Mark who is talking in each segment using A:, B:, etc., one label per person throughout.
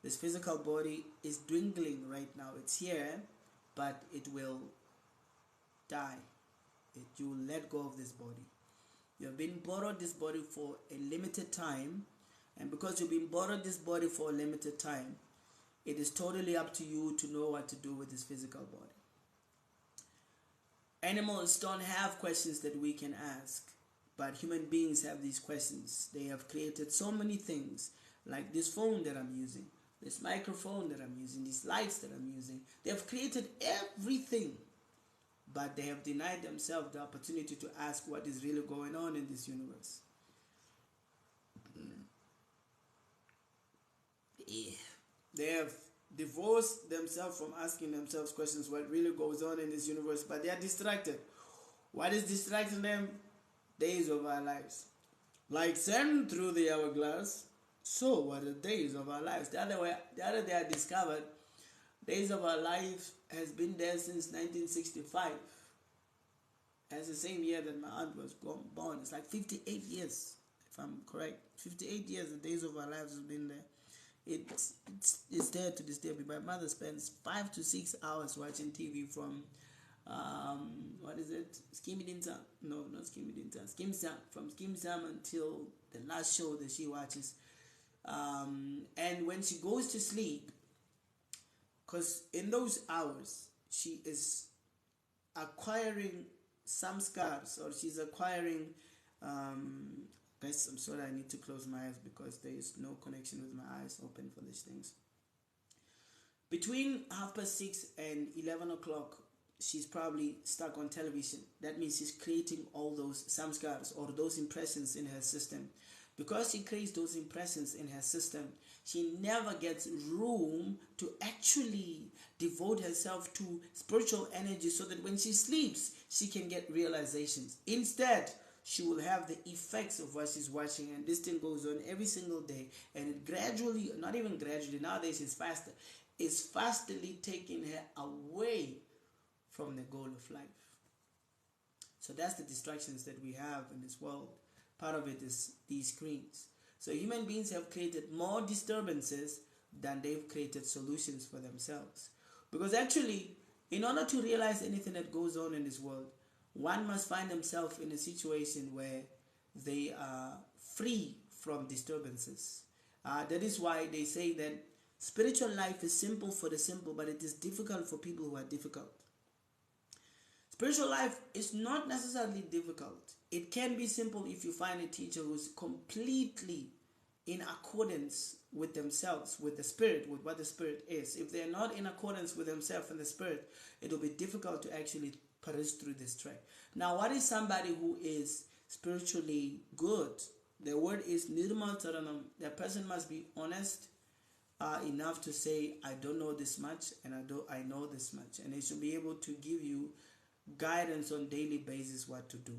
A: This physical body is dwindling right now. It's here, but it will die. You will let go of this body. You have been borrowed this body for a limited time, and because you've been borrowed this body for a limited time, it is totally up to you to know what to do with this physical body. Animals don't have questions that we can ask, but human beings have these questions. They have created so many things, like this phone that I'm using, this microphone that I'm using, these lights that I'm using. They have created everything, but they have denied themselves the opportunity to ask what is really going on in this universe. They have divorced themselves from asking themselves questions what really goes on in this universe, but they are distracted. What is distracting them? Days of our lives. Like sand through the hourglass, so were the days of our lives. The other day I discovered days of our life has been there since 1965. That's the same year that my aunt was born. It's like 58 years, if I'm correct. 58 years, the days of our lives has been there. It's there to this day. My mother spends 5 to 6 hours watching TV from what is it? Skimidinta? No, not Skimidinta. Skimsam. From Skimsam until the last show that she watches. And when she goes to sleep, because in those hours she is acquiring some scars, or she's acquiring guys, I'm sorry, I need to close my eyes because there is no connection with my eyes open for these things. Between 6:30 and 11 o'clock, she's probably stuck on television. That means she's creating all those samskars, or those impressions in her system. Because she creates those impressions in her system, she never gets room to actually devote herself to spiritual energy so that when she sleeps, she can get realizations. Instead, she will have the effects of what she's watching, and this thing goes on every single day, and it gradually, not even gradually, nowadays it's faster, is fastly taking her away from the goal of life. So that's the distractions that we have in this world. Part of it is these screens. So human beings have created more disturbances than they've created solutions for themselves. Because actually, in order to realize anything that goes on in this world, one must find themselves in a situation where they are free from disturbances. That is why they say that spiritual life is simple for the simple, but it is difficult for people who are difficult. Spiritual life is not necessarily difficult. It can be simple if you find a teacher who's completely in accordance with themselves, with the spirit, with what the spirit is. If they're not in accordance with themselves and the spirit, it will be difficult to actually peruse through this track. Now, what is somebody who is spiritually good? The word is nirmal taranam. The person must be honest enough to say, I don't know this much, and I know this much. And they should be able to give you guidance on daily basis what to do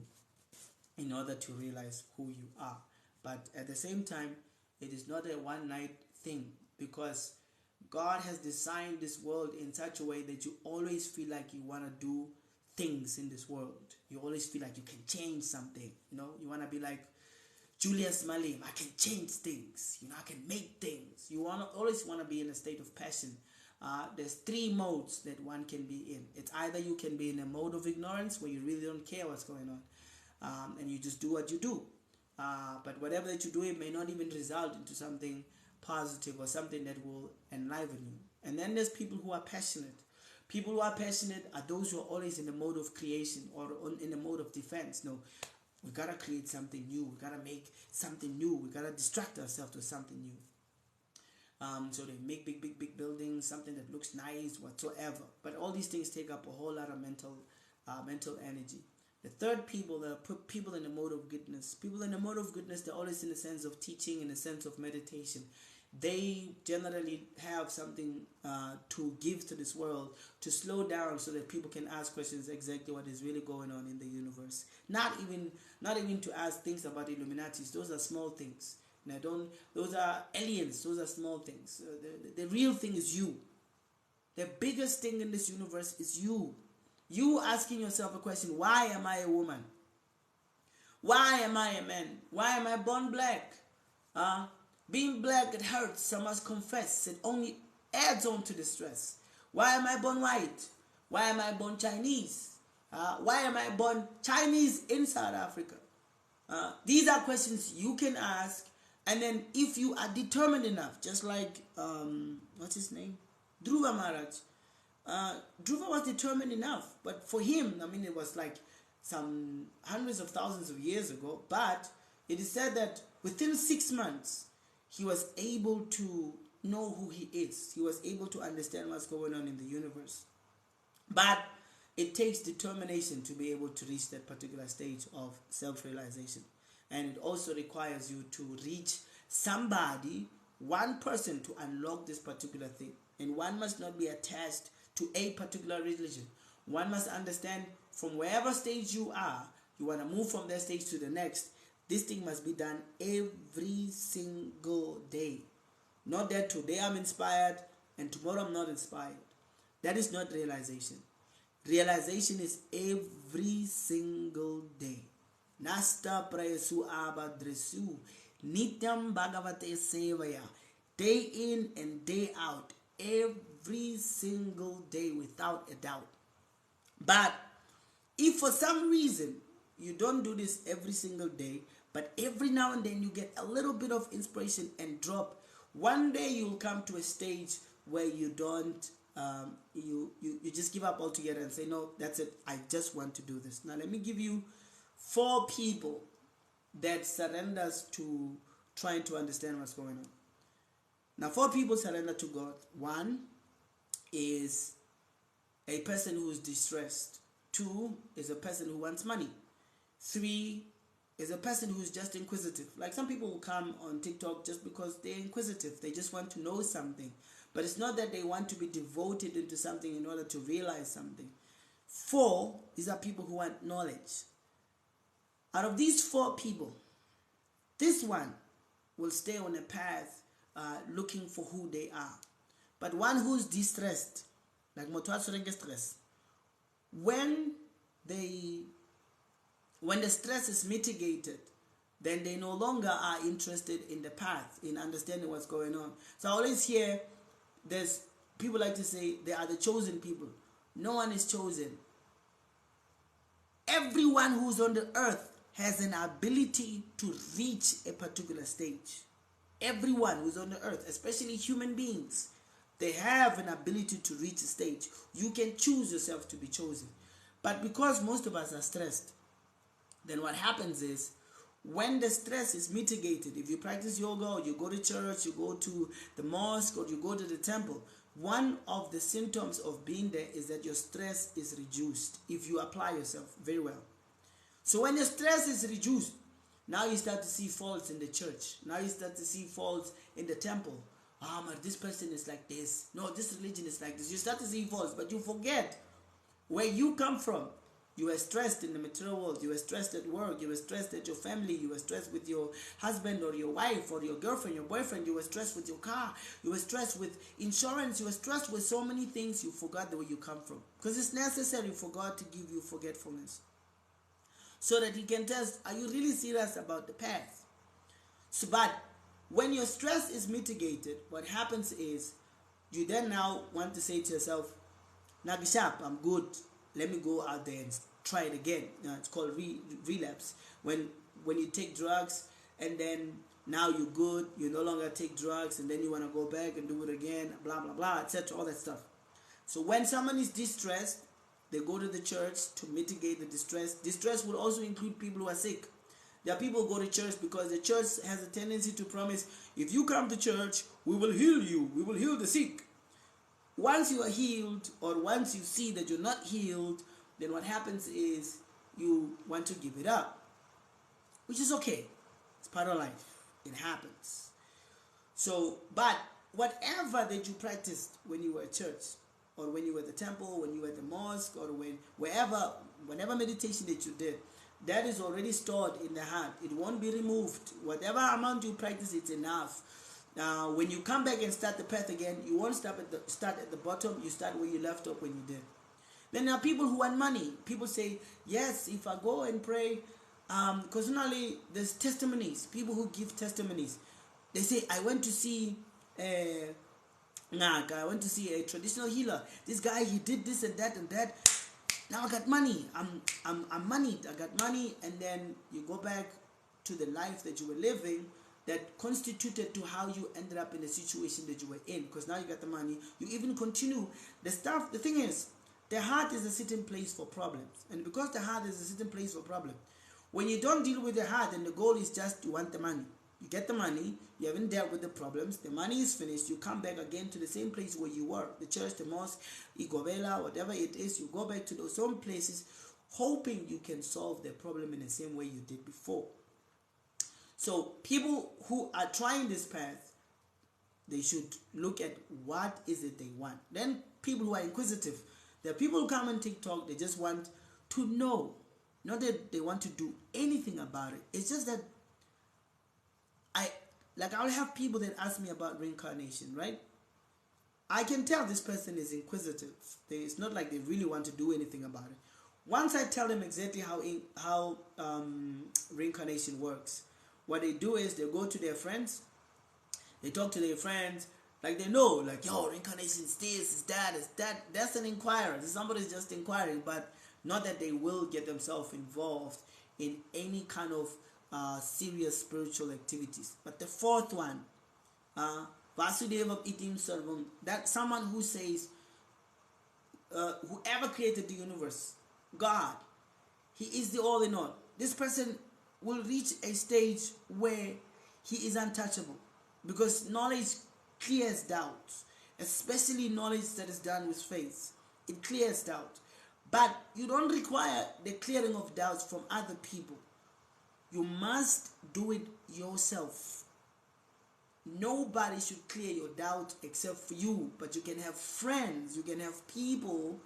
A: in order to realize who you are. But at the same time, it is not a one night thing, because God has designed this world in such a way that you always feel like you want to do things in this world. You always feel like you can change something. You want to be like Julius Malem. I can change things. I can make things. You always want to be in a state of passion. There's 3 modes that one can be in. It's either you can be in a mode of ignorance where you really don't care what's going on, and you just do what you do. But whatever that you do, it may not even result into something positive or something that will enliven you. And then there's people who are passionate. People who are passionate are those who are always in the mode of creation or in the mode of defense. No, we gotta create something new. We gotta make something new. We gotta distract ourselves with something new. So they make big buildings, something that looks nice, whatsoever. But all these things take up a whole lot of mental energy. The third people that put people in the mode of goodness. People in the mode of goodness, they're always in the sense of teaching, in the sense of meditation. They generally have something to give to this world, to slow down so that people can ask questions exactly what is really going on in the universe. Not even to ask things about Illuminatis. Those are small things. Those are aliens. Those are small things. The real thing is you. The biggest thing in this universe is you. You asking yourself a question: why am I a woman? Why am I a man? Why am I born black? Being black, it hurts, some must confess. It only adds on to the stress. Why am I born white? Why am I born Chinese? Why am I born Chinese in South Africa? These are questions you can ask, and then if you are determined enough, just like, what's his name? Dhruva Maharaj. Dhruva was determined enough, but for him, I mean, it was like some hundreds of thousands of years ago, but it is said that within 6 months, he was able to know who he is. He was able to understand what's going on in the universe. But it takes determination to be able to reach that particular stage of self-realization. And it also requires you to reach somebody, one person, to unlock this particular thing. And one must not be attached to a particular religion. One must understand from wherever stage you are, you want to move from that stage to the next. This thing must be done every single day. Not that today I'm inspired and tomorrow I'm not inspired. That is not realization. Realization is every single day. Nasta prayesu abadresu. Nityam bhagavate sevaya. Day in and day out. Every single day without a doubt. But if for some reason you don't do this every single day, but every now and then you get a little bit of inspiration and drop, one day you'll come to a stage where you don't, you just give up altogether and say, no, that's it, I just want to do this. Now let me give you 4 people that surrenders to trying to understand what's going on. Now 4 people surrender to God. 1 is a person who is distressed. 2 is a person who wants money. 3 is a person who's just inquisitive. Like some people will come on TikTok just because they're inquisitive. They just want to know something. But it's not that they want to be devoted into something in order to realize something. 4, these are people who want knowledge. Out of these 4 people, this one will stay on a path looking for who they are. But one who's distressed, like Motwatsurenge stress, when the stress is mitigated, then they no longer are interested in the path, in understanding what's going on. So I always hear there's people like to say they are the chosen people. No one is chosen. Everyone who's on the earth has an ability to reach a particular stage. Everyone who's on the earth, especially human beings, they have an ability to reach a stage. You can choose yourself to be chosen. But because most of us are stressed, then what happens is, when the stress is mitigated, if you practice yoga or you go to church, you go to the mosque or you go to the temple, one of the symptoms of being there is that your stress is reduced if you apply yourself very well. So when your stress is reduced, now you start to see faults in the church. Now you start to see faults in the temple. But this person is like this. No, this religion is like this. You start to see faults, but you forget where you come from. You were stressed in the material world. You were stressed at work. You were stressed at your family. You were stressed with your husband or your wife or your girlfriend, your boyfriend. You were stressed with your car. You were stressed with insurance. You were stressed with so many things. You forgot where you come from. Because it's necessary for God to give you forgetfulness, so that He can test, are you really serious about the path? So, but when your stress is mitigated, what happens is you then now want to say to yourself, Nagishap, I'm good. Let me go out there and try it again. It's called relapse. When you take drugs and then now you're good, you no longer take drugs and then you want to go back and do it again, blah, blah, blah, etc., all that stuff. So when someone is distressed, they go to the church to mitigate the distress. Distress will also include people who are sick. There are people who go to church because the church has a tendency to promise, if you come to church, we will heal you. We will heal the sick. Once you are healed, or once you see that you're not healed, then what happens is you want to give it up, which is okay. It's part of life. It happens. So, but whatever that you practiced when you were at church, or when you were at the temple, when you were at the mosque, or whenever meditation that you did, that is already stored in the heart. It won't be removed. Whatever amount you practice, it's enough. Now, when you come back and start the path again, you won't start at the bottom. You start where you left off when you did. Then there are people who want money. People say, yes, if I go and pray, because normally there's testimonies, people who give testimonies. They say, I went to see I went to see a traditional healer. This guy, he did this and that and that. Now I got money. I'm moneyed. I got money, and then you go back to the life that you were living that constituted to how you ended up in the situation that you were in. Because now you got the money. You even continue the stuff. The thing is, the heart is a sitting place for problems, and because the heart is a sitting place for problems, when you don't deal with the heart, and the goal is just you want the money. You get the money, you haven't dealt with the problems, the money is finished, you come back again to the same place where you were, the church, the mosque, Igobela, whatever it is, you go back to those same places, hoping you can solve the problem in the same way you did before. So people who are trying this path, they should look at what is it they want. Then people who are inquisitive, there are people who come on TikTok, they just want to know, not that they want to do anything about it. It's just that I'll have people that ask me about reincarnation, right? I can tell this person is inquisitive. It's not like they really want to do anything about it. Once I tell them exactly how reincarnation works, what they do is they go to their friends, they talk to their friends, like they know, like, yo, reincarnation is this, is that, is that. That's an inquirer. Somebody's just inquiring, but not that they will get themselves involved in any kind of serious spiritual activities. But the fourth one, Vasudeva Itim Sarvam, that's someone who says, whoever created the universe, God, He is the all in all. This person will reach a stage where he is untouchable, because knowledge clears doubts, especially knowledge that is done with faith. It clears doubt. But you don't require the clearing of doubts from other people. You must do it yourself. Nobody should clear your doubt except for you. But you can have friends, you can have people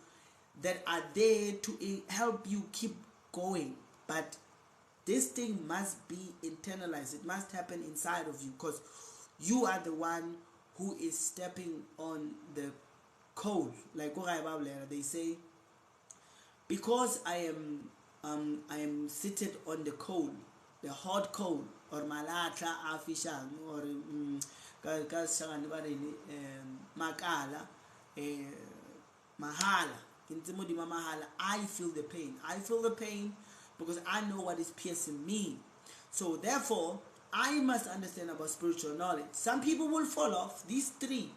A: that are there to help you keep going. But this thing must be internalized. It must happen inside of you, because you are the one who is stepping on the coal. Like they say, because I am seated on the coal, the hot coal, or malata afishan, or makala, mahala, I feel the pain. I feel the pain because I know what is piercing me. So therefore, I must understand about spiritual knowledge. Some people will fall off. These three,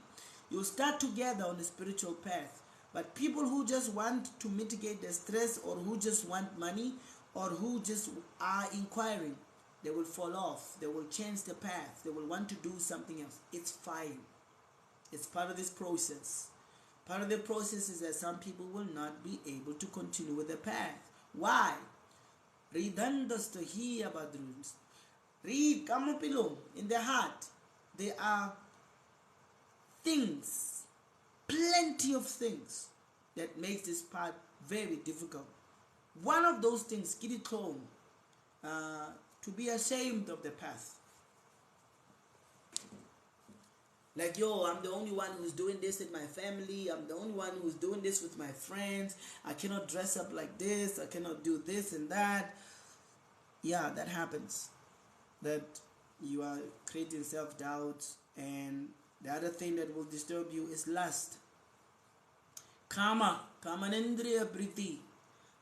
A: you'll start together on the spiritual path. But people who just want to mitigate their stress, or who just want money, or who just are inquiring, they will fall off. They will change the path. They will want to do something else. It's fine. It's part of this process. Part of the process is that some people will not be able to continue with the path. Why? Read Badrums. Read Kamupilum in the heart. There are things, plenty of things, that makes this path very difficult. One of those things, Kiditong, to be ashamed of the path. Like, yo, I'm the only one who's doing this in my family. I'm the only one who's doing this with my friends. I cannot dress up like this. I cannot do this and that. Yeah, that happens. That you are creating self-doubt. And the other thing that will disturb you is lust. Kamanendriya priti.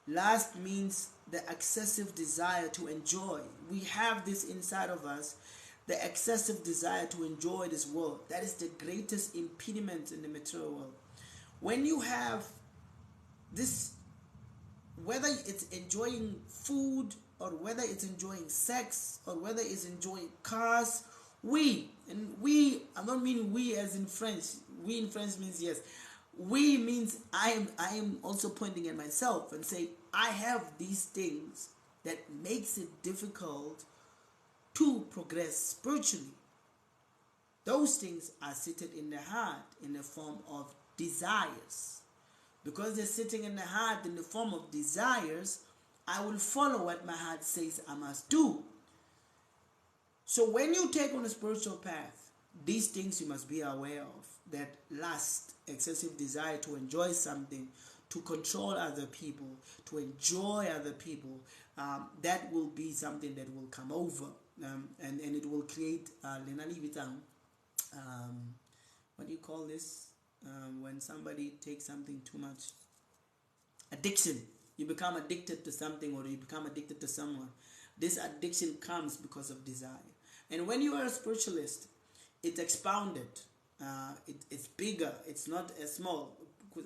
A: Lust means the excessive desire to enjoy. We have this inside of us, the excessive desire to enjoy this world. That is the greatest impediment in the material world. When you have this, whether it's enjoying food, or whether it's enjoying sex, or whether it's enjoying cars, I don't mean we as in French. We in French means yes. We means I am also pointing at myself and say, I have these things that makes it difficult to progress spiritually. Those things are seated in the heart in the form of desires. Because they're sitting in the heart in the form of desires, I will follow what my heart says I must do. So when you take on a spiritual path, these things you must be aware of. That lust, excessive desire to enjoy something, to control other people, to enjoy other people, that will be something that will come over. and it will create what do you call this, when somebody takes something too much? Addiction. You become addicted to something, or you become addicted to someone. This addiction comes because of desire. And when you are a spiritualist, it's expounded. It's bigger. It's not as small.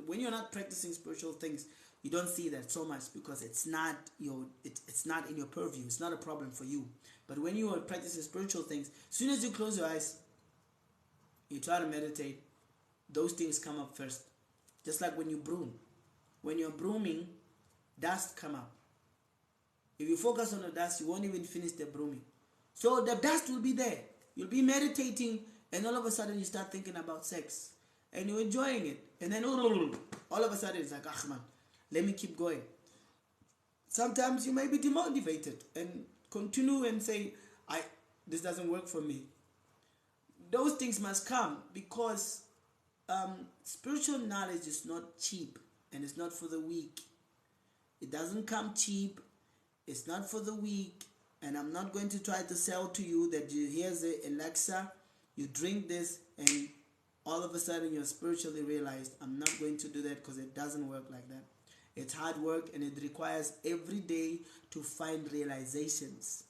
A: When you're not practicing spiritual things, you don't see that so much, because it's not in your purview. It's not a problem for you. But when you are practicing spiritual things, as soon as you close your eyes, you try to meditate, those things come up first. Just like when you broom. When you're brooming, dust come up. If you focus on the dust, you won't even finish the brooming. So the dust will be there. You'll be meditating, and all of a sudden you start thinking about sex. And you're enjoying it. And then all of a sudden it's like, man, let me keep going. Sometimes you may be demotivated and continue and say, this doesn't work for me. Those things must come, because spiritual knowledge is not cheap, and it's not for the weak. It doesn't come cheap. It's not for the weak. And I'm not going to try to sell to you that here's the elixir, you drink this, and all of a sudden you're spiritually realized. I'm not going to do that, because it doesn't work like that. It's hard work, and it requires every day to find realizations.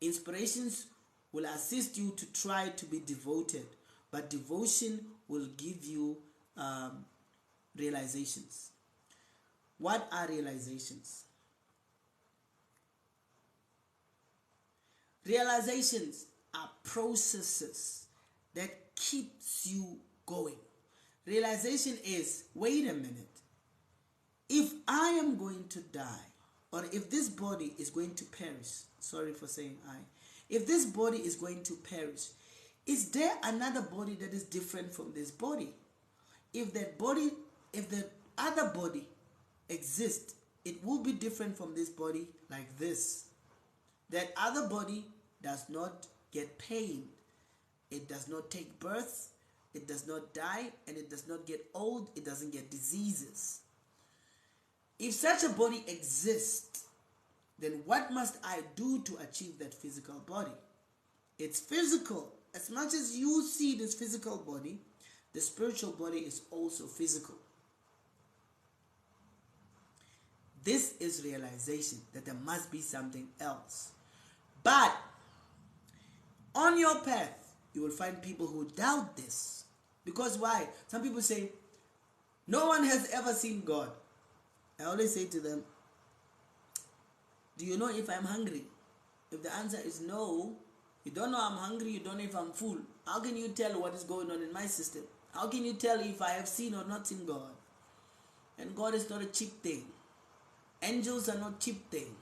A: Inspirations will assist you to try to be devoted, but devotion will give you realizations. What are realizations? Realizations are processes that keeps you going. Realization is, wait a minute, if I am going to die, or if this body is going to perish, sorry for saying if this body is going to perish, is there another body that is different from this body? If the other body exists, it will be different from this body like this. That other body does not get pain. It does not take birth. It does not die, and it does not get old. It doesn't get diseases. If such a body exists, then what must I do to achieve that physical body? It's physical. As much as you see this physical body, the spiritual body is also physical. This is realization that there must be something else. But on your path, you will find people who doubt this. Because why? Some people say, no one has ever seen God. I always say to them, do you know if I'm hungry? If the answer is no, you don't know I'm hungry, you don't know if I'm full, how can you tell what is going on in my system? How can you tell if I have seen or not seen God? And God is not a cheap thing. Angels are not cheap thing.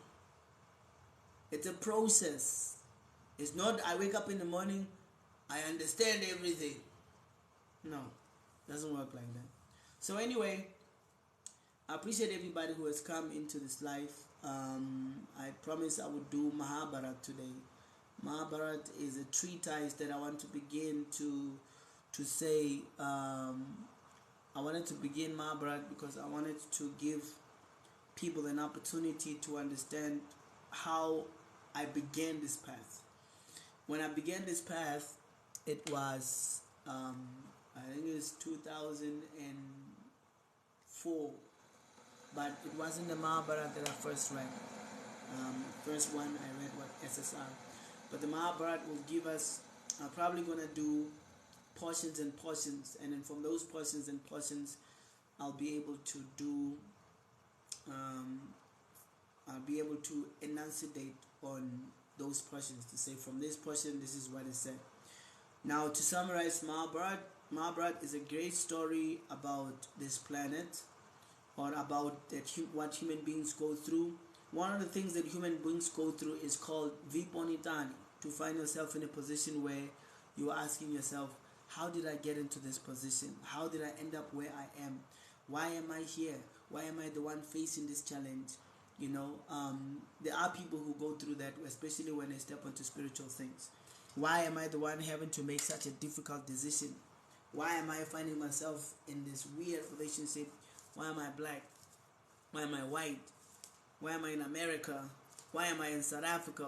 A: It's a process. It's not I wake up in the morning, I understand everything. No, it doesn't work like that. So anyway, I appreciate everybody who has come into this life. I promised I would do Mahabharat today. Mahabharat is a treatise that I want to begin to say. I wanted to begin Mahabharat because I wanted to give people an opportunity to understand how I began this path. When I began this path, it was, I think it was 2004, but it wasn't the Mahabharata that I first read. First one I read was SSR, but the Mahabharata will give us, I'm probably going to do portions and portions, and then from those portions and portions, I'll be able to do, I'll be able to enunciate on those portions to say from this portion this is what is said. Now to summarize Mahabharat is a great story about this planet, or about what human beings go through. One of the things that human beings go through is called viponitani, to find yourself in a position where you're asking yourself, how did I get into this position? How did I end up where I am? Why am I here? Why am I the one facing this challenge? You know, there are people who go through that, especially when they step onto spiritual things. Why am I the one having to make such a difficult decision? Why am I finding myself in this weird relationship? Why am I black? Why am I white? Why am I in America? Why am I in South Africa?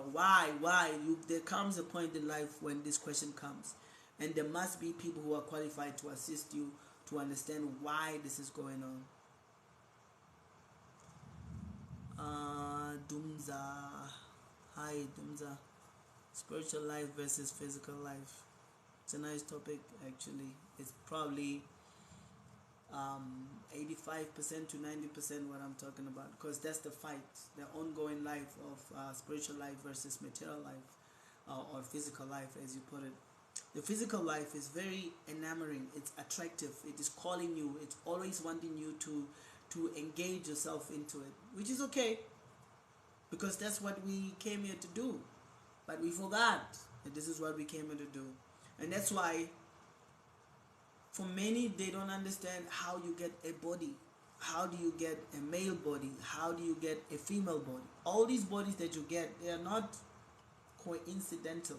A: There comes a point in life when this question comes, and there must be people who are qualified to assist you to understand why this is going on. Dumza, hi Dumza. Spiritual life versus physical life. It's a nice topic actually. It's probably 85% to 90% what I'm talking about, because that's the fight, the ongoing life of spiritual life versus material life, or physical life as you put it. The physical life is very enamoring, it's attractive, it is calling you, it's always wanting you to engage yourself into it, which is okay, because that's what we came here to do. But we forgot that this is what we came here to do. And that's why for many, they don't understand how you get a body. How do you get a male body? How do you get a female body? All these bodies that you get, they are not coincidental.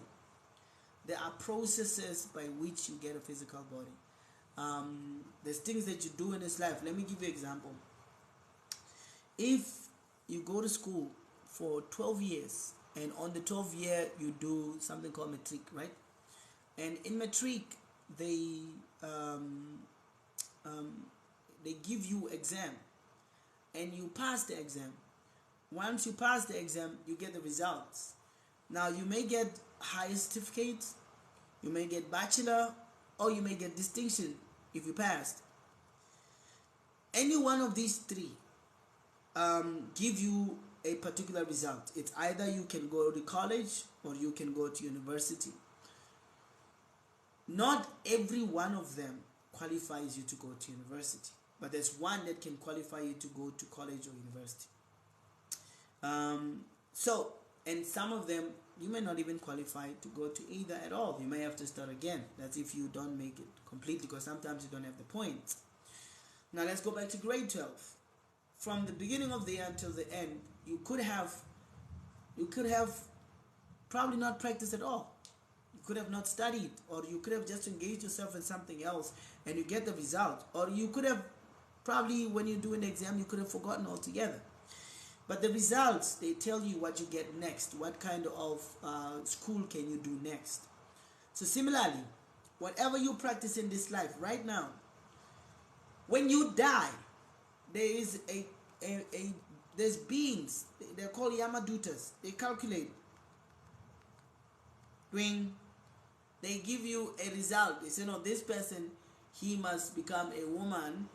A: There are processes by which you get a physical body. There's things that you do in this life. Let me give you an example. If you go to school for 12 years, and on the 12th year you do something called matric, right? And in matric, they give you exam, and you pass the exam. Once you pass the exam, you get the results. Now you may get higher certificate, you may get bachelor, or you may get distinction if you passed. Any one of these three give you a particular result. It's either you can go to college or you can go to university. Not every one of them qualifies you to go to university, but there's one that can qualify you to go to college or university. And some of them, you may not even qualify to go to either at all. You may have to start again. That's if you don't make it completely, because sometimes you don't have the points. Now let's go back to grade 12. From the beginning of the year until the end, you could have probably not practiced at all. You could have not studied, or you could have just engaged yourself in something else and you get the result. Or you could have probably, when you do an exam, you could have forgotten altogether. But the results, they tell you what you get next. What kind of school can you do next? So similarly, whatever you practice in this life right now, when you die, there is there's beings, they're called Yamadutas. They calculate. When they give you a result, they say, no, this person, he must become a woman,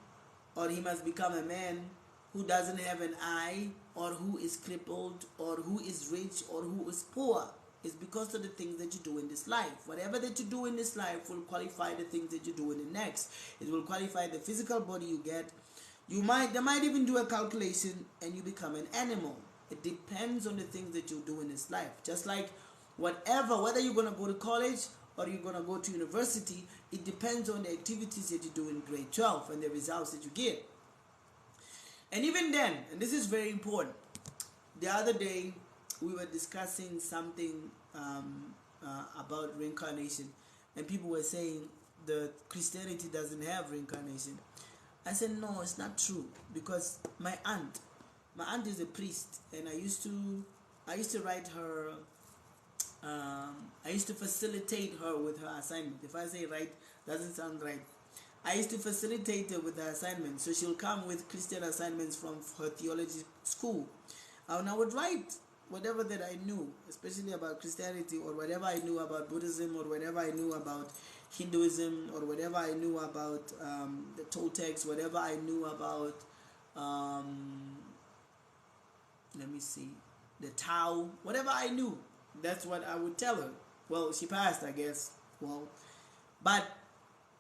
A: or he must become a man who doesn't have an eye, or who is crippled, or who is rich, or who is poor. It's because of the things that you do in this life. Whatever that you do in this life will qualify the things that you do in the next. It will qualify the physical body you get. They might even do a calculation and you become an animal. It depends on the things that you do in this life. Just like whether you're going to go to college or you're going to go to university, it depends on the activities that you do in grade 12 and the results that you get. And even then, and this is very important, the other day we were discussing something about reincarnation, and people were saying that Christianity doesn't have reincarnation. I said, no, it's not true, because my aunt is a priest, and I used to write her, I used to facilitate her with her assignment. If I say right, doesn't sound right. I used to facilitate her with her assignment, so she'll come with Christian assignments from her theology school, and I would write whatever that I knew, especially about Christianity, or whatever I knew about Buddhism, or whatever I knew about Hinduism, or whatever I knew about the Toltecs, whatever I knew about, the Tao, whatever I knew, that's what I would tell her. Well, she passed, I guess. But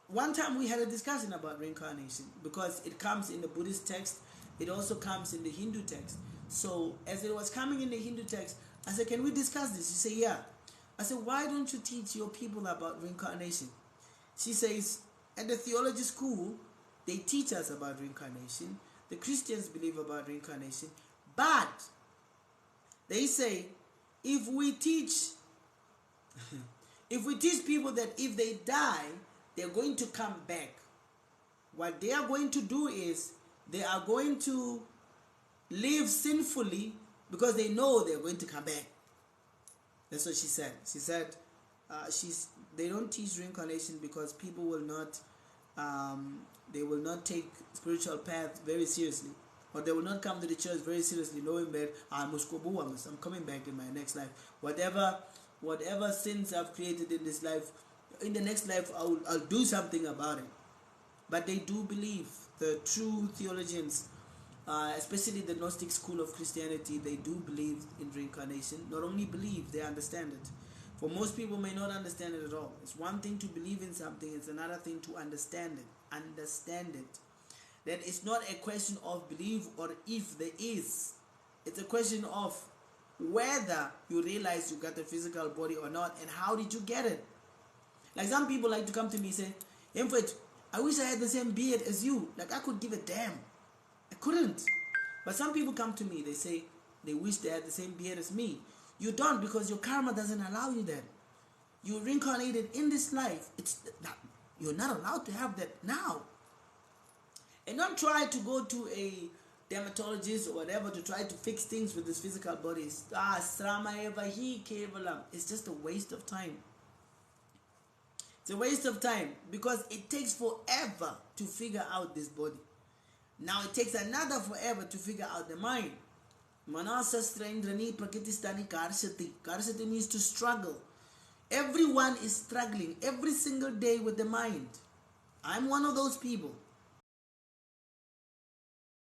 A: one time we had a discussion about reincarnation, because it comes in the Buddhist text, it also comes in the Hindu text. So as it was coming in the Hindu text, I said, can we discuss this? She said, yeah. I said, why don't you teach your people about reincarnation? She says, at the theology school, they teach us about reincarnation. The Christians believe about reincarnation. But they say, if we teach people that if they die, they're going to come back, what they are going to do is they are going to live sinfully because they know they're going to come back. That's what she said. She said they don't teach reincarnation because people will not they will not take spiritual path very seriously, or they will not come to the church very seriously, knowing that I'm coming back in my next life. Whatever sins I've created in this life, in the next life I'll do something about it. But they do believe, the true theologians, especially the Gnostic school of Christianity, they do believe in reincarnation. Not only believe, they understand it. For most people may not understand it at all. It's one thing to believe in something, it's another thing to understand it. Understand it. That it's not a question of belief or if there is. It's a question of whether you realize you got a physical body or not, and how did you get it. Like some people like to come to me and say, Emfred, I wish I had the same beard as you. Like I could give a damn. I couldn't. But some people come to me, they say they wish they had the same beard as me. You don't, because your karma doesn't allow you that. You reincarnated in this life. You're not allowed to have that now. And don't try to go to a dermatologist or whatever to try to fix things with this physical body. It's just a waste of time. It's a waste of time because it takes forever to figure out this body. Now it takes another forever to figure out the mind. Karsati means to struggle. Everyone is struggling every single day with the mind. I'm one of those people.